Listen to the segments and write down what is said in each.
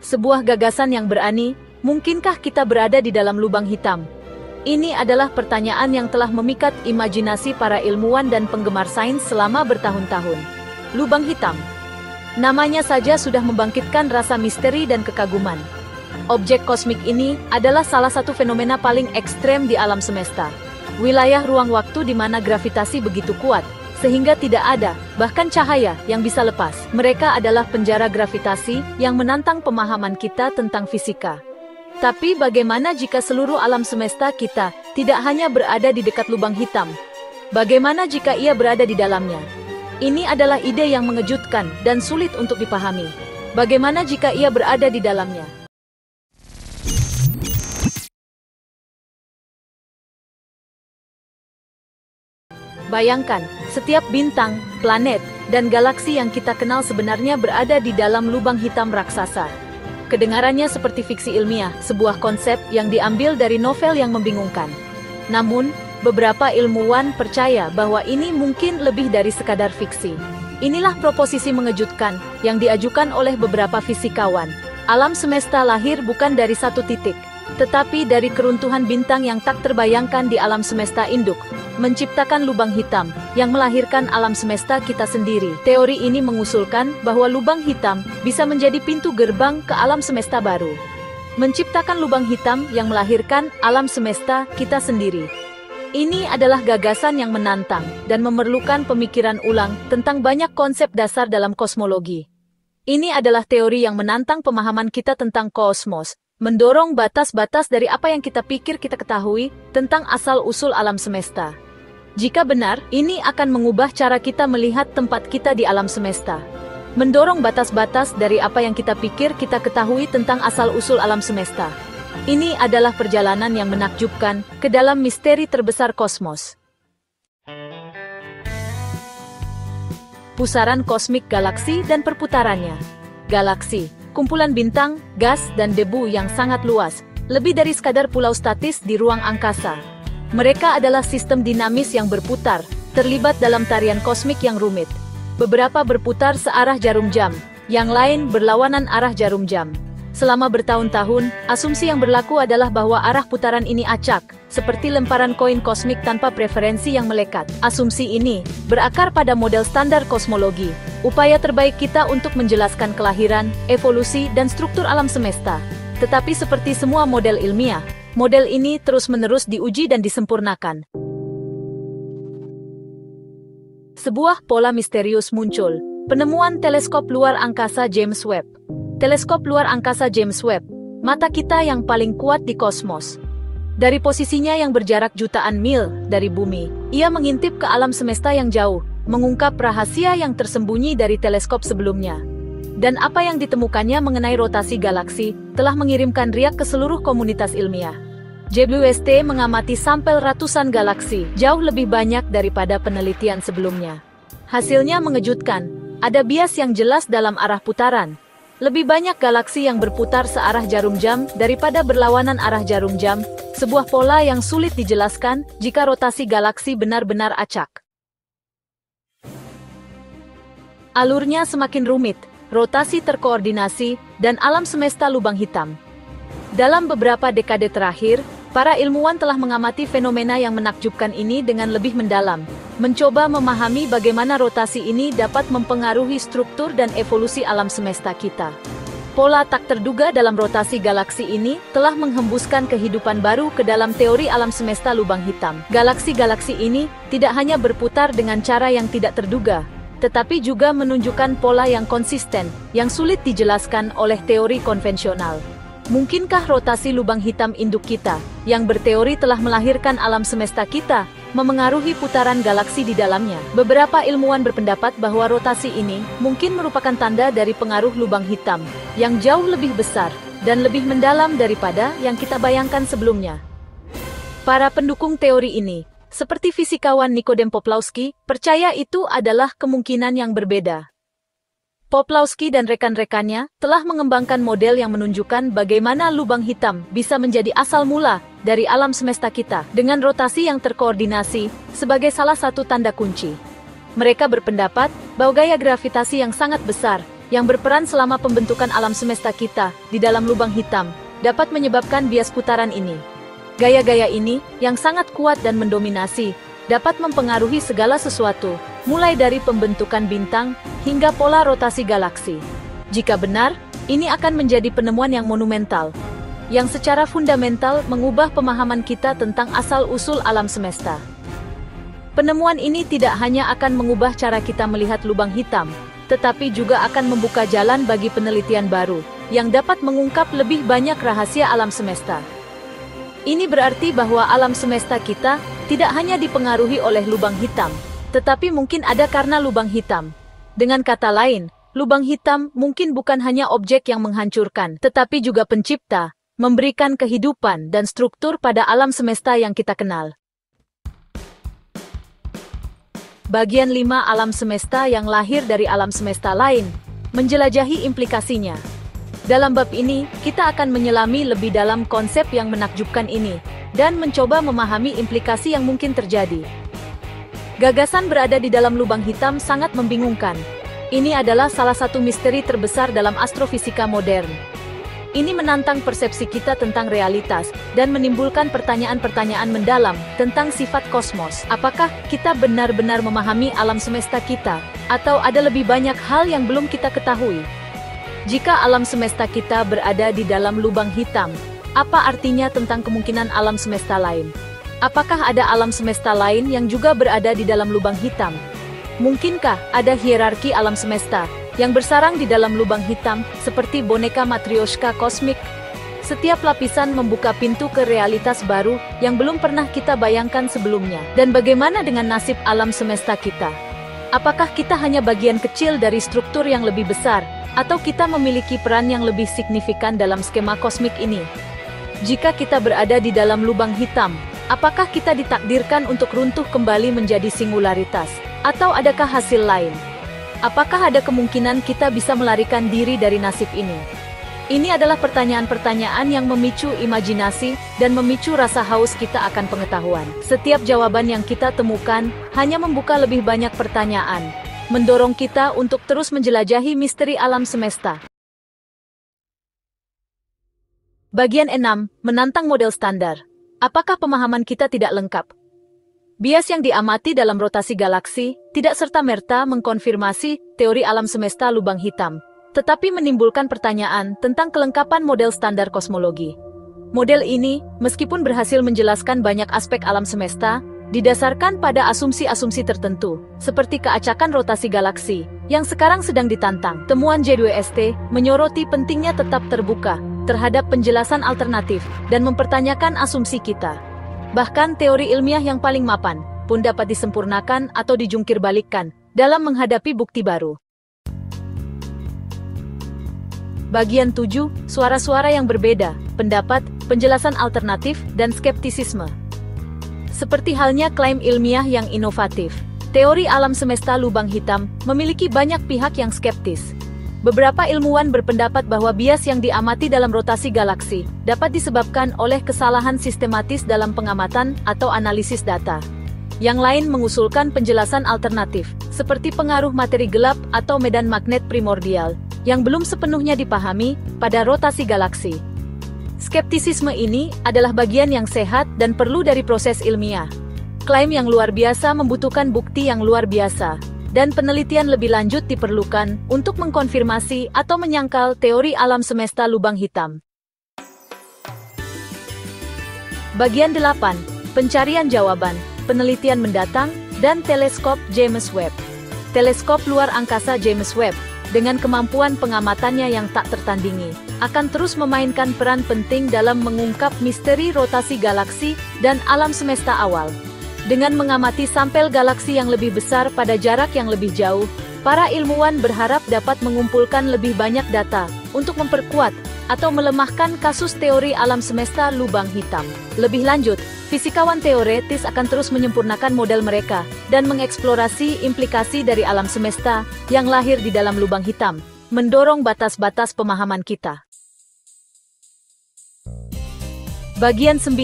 Sebuah gagasan yang berani, mungkinkah kita berada di dalam lubang hitam? Ini adalah pertanyaan yang telah memikat imajinasi para ilmuwan dan penggemar sains selama bertahun-tahun. Lubang hitam. Namanya saja sudah membangkitkan rasa misteri dan kekaguman. Objek kosmik ini adalah salah satu fenomena paling ekstrem di alam semesta. Wilayah ruang waktu di mana gravitasi begitu kuat, sehingga tidak ada, bahkan cahaya, yang bisa lepas. Mereka adalah penjara gravitasi yang menantang pemahaman kita tentang fisika. Tapi bagaimana jika seluruh alam semesta kita tidak hanya berada di dekat lubang hitam? Bagaimana jika ia berada di dalamnya? Ini adalah ide yang mengejutkan dan sulit untuk dipahami. Bagaimana jika ia berada di dalamnya? Bayangkan, setiap bintang, planet, dan galaksi yang kita kenal sebenarnya berada di dalam lubang hitam raksasa. Kedengarannya seperti fiksi ilmiah, sebuah konsep yang diambil dari novel yang membingungkan. Namun, beberapa ilmuwan percaya bahwa ini mungkin lebih dari sekadar fiksi. Inilah proposisi mengejutkan yang diajukan oleh beberapa fisikawan. Alam semesta lahir bukan dari satu titik, tetapi dari keruntuhan bintang yang tak terbayangkan di alam semesta induk, menciptakan lubang hitam yang melahirkan alam semesta kita sendiri. Teori ini mengusulkan bahwa lubang hitam bisa menjadi pintu gerbang ke alam semesta baru. Menciptakan lubang hitam yang melahirkan alam semesta kita sendiri. Ini adalah gagasan yang menantang dan memerlukan pemikiran ulang tentang banyak konsep dasar dalam kosmologi. Ini adalah teori yang menantang pemahaman kita tentang kosmos, mendorong batas-batas dari apa yang kita pikir kita ketahui tentang asal-usul alam semesta. Jika benar, ini akan mengubah cara kita melihat tempat kita di alam semesta. Mendorong batas-batas dari apa yang kita pikir kita ketahui tentang asal-usul alam semesta. Ini adalah perjalanan yang menakjubkan ke dalam misteri terbesar kosmos. Pusaran kosmik galaksi dan perputarannya. Galaksi, kumpulan bintang, gas, dan debu yang sangat luas, lebih dari sekadar pulau statis di ruang angkasa. Mereka adalah sistem dinamis yang berputar, terlibat dalam tarian kosmik yang rumit. Beberapa berputar searah jarum jam, yang lain berlawanan arah jarum jam. Selama bertahun-tahun, asumsi yang berlaku adalah bahwa arah putaran ini acak, seperti lemparan koin kosmik tanpa preferensi yang melekat. Asumsi ini berakar pada model standar kosmologi, upaya terbaik kita untuk menjelaskan kelahiran, evolusi, dan struktur alam semesta. Tetapi seperti semua model ilmiah, model ini terus-menerus diuji dan disempurnakan. Sebuah pola misterius muncul. Penemuan teleskop luar angkasa James Webb. Teleskop luar angkasa James Webb, mata kita yang paling kuat di kosmos. Dari posisinya yang berjarak jutaan mil dari bumi, ia mengintip ke alam semesta yang jauh, mengungkap rahasia yang tersembunyi dari teleskop sebelumnya. Dan apa yang ditemukannya mengenai rotasi galaksi telah mengirimkan riak ke seluruh komunitas ilmiah. JWST mengamati sampel ratusan galaksi, jauh lebih banyak daripada penelitian sebelumnya. Hasilnya mengejutkan, ada bias yang jelas dalam arah putaran. Lebih banyak galaksi yang berputar searah jarum jam daripada berlawanan arah jarum jam, sebuah pola yang sulit dijelaskan jika rotasi galaksi benar-benar acak. Alurnya semakin rumit, rotasi terkoordinasi, dan alam semesta lubang hitam. Dalam beberapa dekade terakhir, para ilmuwan telah mengamati fenomena yang menakjubkan ini dengan lebih mendalam, mencoba memahami bagaimana rotasi ini dapat mempengaruhi struktur dan evolusi alam semesta kita. Pola tak terduga dalam rotasi galaksi ini telah menghembuskan kehidupan baru ke dalam teori alam semesta lubang hitam. Galaksi-galaksi ini tidak hanya berputar dengan cara yang tidak terduga, tetapi juga menunjukkan pola yang konsisten, yang sulit dijelaskan oleh teori konvensional. Mungkinkah rotasi lubang hitam induk kita, yang berteori telah melahirkan alam semesta kita, memengaruhi putaran galaksi di dalamnya? Beberapa ilmuwan berpendapat bahwa rotasi ini mungkin merupakan tanda dari pengaruh lubang hitam, yang jauh lebih besar, dan lebih mendalam daripada yang kita bayangkan sebelumnya. Para pendukung teori ini, seperti fisikawan Nikodem Poplawski, percaya itu adalah kemungkinan yang berbeda. Poplawski dan rekan-rekannya telah mengembangkan model yang menunjukkan bagaimana lubang hitam bisa menjadi asal mula dari alam semesta kita, dengan rotasi yang terkoordinasi sebagai salah satu tanda kunci. Mereka berpendapat bahwa gaya gravitasi yang sangat besar yang berperan selama pembentukan alam semesta kita di dalam lubang hitam, dapat menyebabkan bias putaran ini. Gaya-gaya ini, yang sangat kuat dan mendominasi, dapat mempengaruhi segala sesuatu, mulai dari pembentukan bintang, hingga pola rotasi galaksi. Jika benar, ini akan menjadi penemuan yang monumental, yang secara fundamental mengubah pemahaman kita tentang asal-usul alam semesta. Penemuan ini tidak hanya akan mengubah cara kita melihat lubang hitam, tetapi juga akan membuka jalan bagi penelitian baru, yang dapat mengungkap lebih banyak rahasia alam semesta. Ini berarti bahwa alam semesta kita tidak hanya dipengaruhi oleh lubang hitam, tetapi mungkin ada karena lubang hitam. Dengan kata lain, lubang hitam mungkin bukan hanya objek yang menghancurkan, tetapi juga pencipta, memberikan kehidupan dan struktur pada alam semesta yang kita kenal. Bagian 5 alam semesta yang lahir dari alam semesta lain, menjelajahi implikasinya. Dalam bab ini, kita akan menyelami lebih dalam konsep yang menakjubkan ini, dan mencoba memahami implikasi yang mungkin terjadi. Gagasan berada di dalam lubang hitam sangat membingungkan. Ini adalah salah satu misteri terbesar dalam astrofisika modern. Ini menantang persepsi kita tentang realitas, dan menimbulkan pertanyaan-pertanyaan mendalam tentang sifat kosmos. Apakah kita benar-benar memahami alam semesta kita, atau ada lebih banyak hal yang belum kita ketahui? Jika alam semesta kita berada di dalam lubang hitam, apa artinya tentang kemungkinan alam semesta lain? Apakah ada alam semesta lain yang juga berada di dalam lubang hitam? Mungkinkah ada hierarki alam semesta yang bersarang di dalam lubang hitam, seperti boneka matrioshka kosmik? Setiap lapisan membuka pintu ke realitas baru yang belum pernah kita bayangkan sebelumnya. Dan bagaimana dengan nasib alam semesta kita? Apakah kita hanya bagian kecil dari struktur yang lebih besar, atau kita memiliki peran yang lebih signifikan dalam skema kosmik ini? Jika kita berada di dalam lubang hitam, apakah kita ditakdirkan untuk runtuh kembali menjadi singularitas, atau adakah hasil lain? Apakah ada kemungkinan kita bisa melarikan diri dari nasib ini? Ini adalah pertanyaan-pertanyaan yang memicu imajinasi dan memicu rasa haus kita akan pengetahuan. Setiap jawaban yang kita temukan hanya membuka lebih banyak pertanyaan, mendorong kita untuk terus menjelajahi misteri alam semesta. Bagian 6, menantang model standar. Apakah pemahaman kita tidak lengkap? Bias yang diamati dalam rotasi galaksi tidak serta-merta mengkonfirmasi teori alam semesta lubang hitam, tetapi menimbulkan pertanyaan tentang kelengkapan model standar kosmologi. Model ini, meskipun berhasil menjelaskan banyak aspek alam semesta, didasarkan pada asumsi-asumsi tertentu, seperti keacakan rotasi galaksi, yang sekarang sedang ditantang. Temuan J2ST menyoroti pentingnya tetap terbuka terhadap penjelasan alternatif dan mempertanyakan asumsi kita. Bahkan teori ilmiah yang paling mapan pun dapat disempurnakan atau dijungkirbalikkan dalam menghadapi bukti baru. Bagian 7, suara-suara yang berbeda, pendapat, penjelasan alternatif, dan skeptisisme. Seperti halnya klaim ilmiah yang inovatif, teori alam semesta lubang hitam memiliki banyak pihak yang skeptis. Beberapa ilmuwan berpendapat bahwa bias yang diamati dalam rotasi galaksi dapat disebabkan oleh kesalahan sistematis dalam pengamatan atau analisis data. Yang lain mengusulkan penjelasan alternatif, seperti pengaruh materi gelap atau medan magnet primordial, yang belum sepenuhnya dipahami pada rotasi galaksi. Skeptisisme ini adalah bagian yang sehat dan perlu dari proses ilmiah. Klaim yang luar biasa membutuhkan bukti yang luar biasa, dan penelitian lebih lanjut diperlukan untuk mengkonfirmasi atau menyangkal teori alam semesta lubang hitam. Bagian 8, pencarian jawaban, penelitian mendatang, dan teleskop James Webb. Teleskop luar angkasa James Webb, dengan kemampuan pengamatannya yang tak tertandingi, akan terus memainkan peran penting dalam mengungkap misteri rotasi galaksi dan alam semesta awal. Dengan mengamati sampel galaksi yang lebih besar pada jarak yang lebih jauh, para ilmuwan berharap dapat mengumpulkan lebih banyak data untuk memperkuat atau melemahkan kasus teori alam semesta lubang hitam. Lebih lanjut, fisikawan teoretis akan terus menyempurnakan model mereka dan mengeksplorasi implikasi dari alam semesta yang lahir di dalam lubang hitam, mendorong batas-batas pemahaman kita. Bagian 9,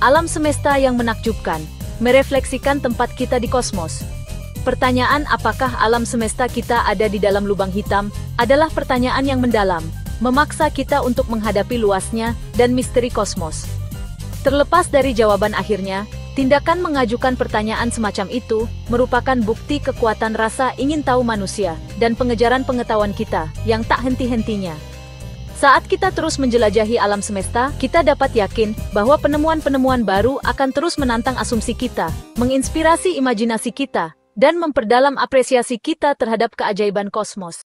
alam semesta yang menakjubkan, merefleksikan tempat kita di kosmos. Pertanyaan apakah alam semesta kita ada di dalam lubang hitam adalah pertanyaan yang mendalam, memaksa kita untuk menghadapi luasnya dan misteri kosmos. Terlepas dari jawaban akhirnya, tindakan mengajukan pertanyaan semacam itu merupakan bukti kekuatan rasa ingin tahu manusia dan pengejaran pengetahuan kita yang tak henti-hentinya. Saat kita terus menjelajahi alam semesta, kita dapat yakin bahwa penemuan-penemuan baru akan terus menantang asumsi kita, menginspirasi imajinasi kita, dan memperdalam apresiasi kita terhadap keajaiban kosmos.